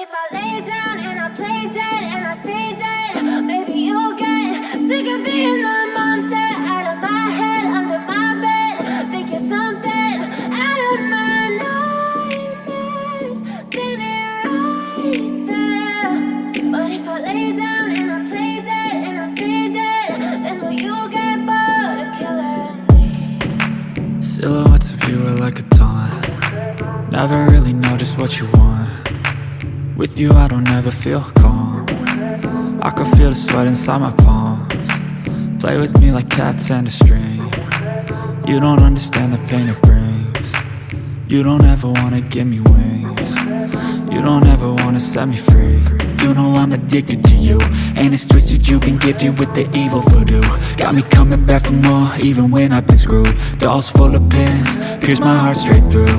if I lay down and I play dead and I stay dead, maybe you'll get sick of being the monster out of my head, under my bed. Think you're something out of my nightmares, standing right there. But if I lay down and I play dead and I stay dead, then will you get bored of killing me? Silhouettes of you are like a taunt. Never really know just what you want. With you I don't ever feel calm. I can feel the sweat inside my palms. Play with me like cats and a string. You don't understand the pain it brings. You don't ever wanna give me wings. You don't ever wanna set me free. You know I'm addicted to you, and it's twisted, you've been gifted with the evil voodoo. Got me coming back for more, even when I've been screwed. Dolls full of pins, pierce my heart straight through.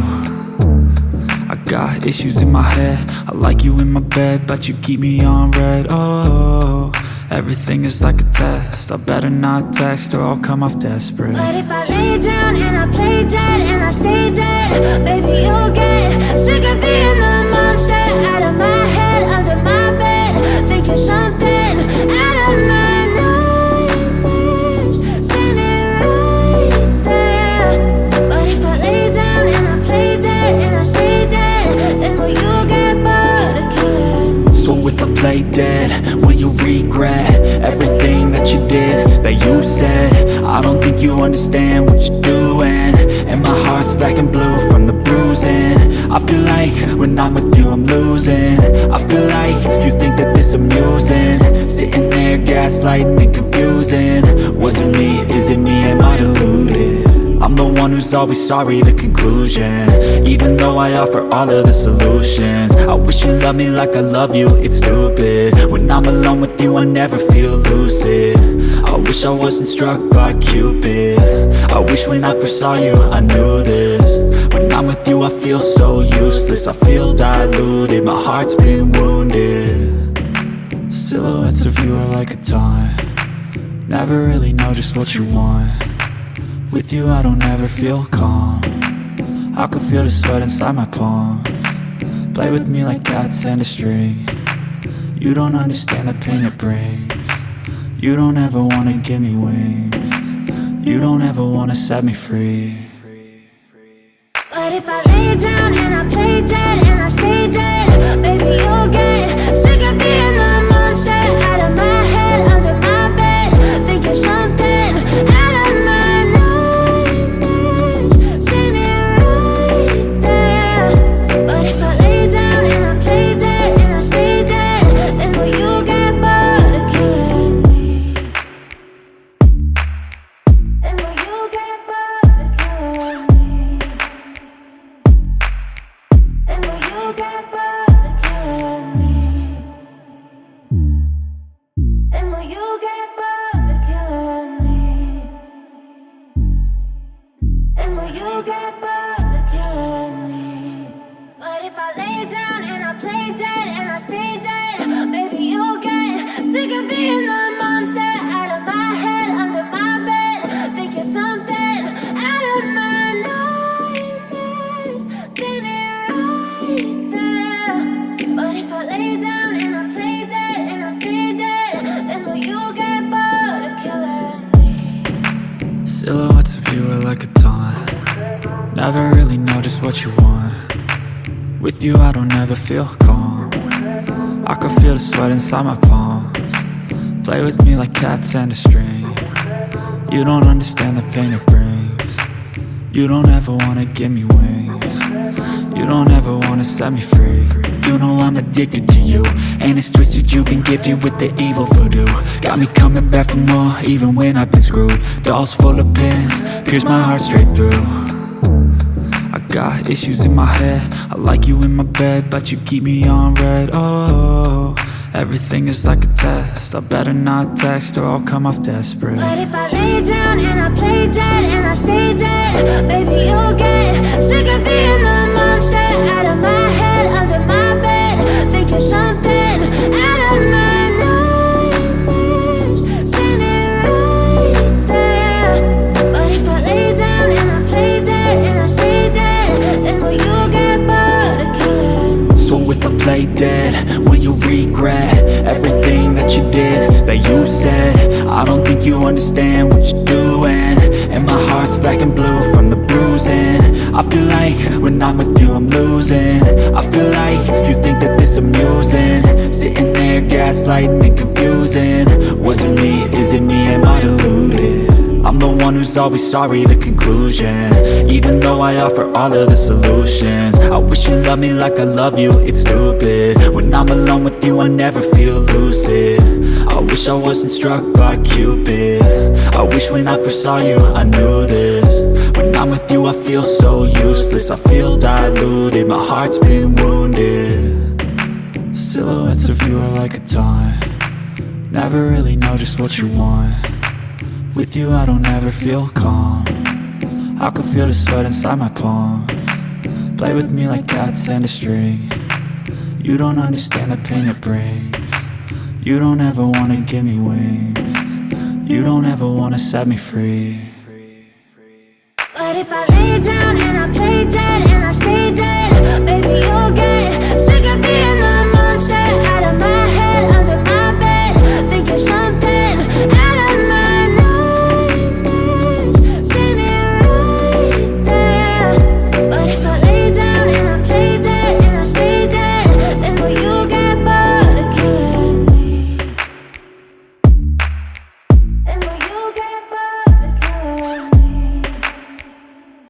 I got issues in my head, I like you in my bed, but you keep me on red. Oh, everything is like a test, I better not text or I'll come off desperate. But if I lay down and I play dead and I stay dead, baby you'll get sick of being the monster out of my head, under my bed. Think you're something out of my nightmares, standing right there. But if I lay down and I play dead and I stay dead, then will you get bored of killing me? So if I play dead, will you regret everything that you did, that you said? I don't think you understand what you're doing, and my heart's black and blue from the bruising. I feel like when I'm with you I'm losing. I feel like you think that this amusing, sitting there gaslighting and confusing. Was it me? Is it me? Am I deluded? I'm the one who's always sorry, the conclusion, even though I offer all of the solutions. I wish you loved me like I love you, it's stupid. When I'm alone with you I never feel lucid. I wish I wasn't struck by Cupid. I wish when I first saw you I knew this. When I'm with you I feel so useless, I feel diluted, my heart's been wounded. Silhouettes of you are like a taunt. Never really know just what you want. With you I don't ever feel calm. I can feel the sweat inside my palms. Play with me like cats and a string. You don't understand the pain it brings. You don't ever wanna give me wings. You don't ever wanna set me free. But if I lay down and I play dead and I stay dead, baby you'll get sick of being the monster out of my head, under my bed. Think you're something out of my nightmares, standing right there. But if I lay down and I play dead and I stay dead, then will you get bored of killing me? Then will you get bored of killing me? Then will you get bored of killing me? Then will you get bored of killing me? Then will you get bored of killing me? But if I lay down and I play dead and I stay dead, maybe you'll get sick of being the monster out of my head, under my bed. Think you're something out of my nightmares, standing right there. But if I lay down and I play dead and I stay dead, then will you get bored of killing me? Silhouettes of you are like a taunt. Never really know just what you want. With you I don't ever feel calm. I can feel the sweat inside my palms. Play with me like cats and a string. You don't understand the pain it brings. You don't ever wanna give me wings. You don't ever wanna set me free. You know I'm addicted to you, and it's twisted, you've been gifted with the evil voodoo. Got me coming back for more, even when I've been screwed. Dolls full of pins, pierce my heart straight through. I got issues in my head, I like you in my bed, but you keep me on red. Oh, everything is like a test, I better not text or I'll come off desperate. But if I lay down and I play dead and I stay dead, baby you'll get sick of being the monster out of my head, under my bed. Think you're something out of my nightmares, standing right there. But if I lay down and I play dead and I stay dead, then will you get bored of killing me? So if I play dead, dead, will you regret everything that you did, that you said? I don't think you understand what you're doing, and my heart's black and blue from the bruising. I feel like when I'm with you I'm losing. I feel like you think that this amusing, sitting there gaslighting and confusing. Was it me? Is it me? Am I deluded? I'm the one who's always sorry, the conclusion, even though I offer all of the solutions. I wish you loved me like I love you, it's stupid. When I'm alone with you I never feel lucid. I wish I wasn't struck by Cupid. I wish when I first saw you I knew this. When I'm with you I feel so useless, I feel diluted, my heart's been wounded. Silhouettes of you are like a taunt, never really know just what you want. With you I don't ever feel calm, I can feel the sweat inside my palm. Play with me like cats and a string, you don't understand the pain it brings. You don't ever wanna give me wings, you don't ever wanna set me free. But if I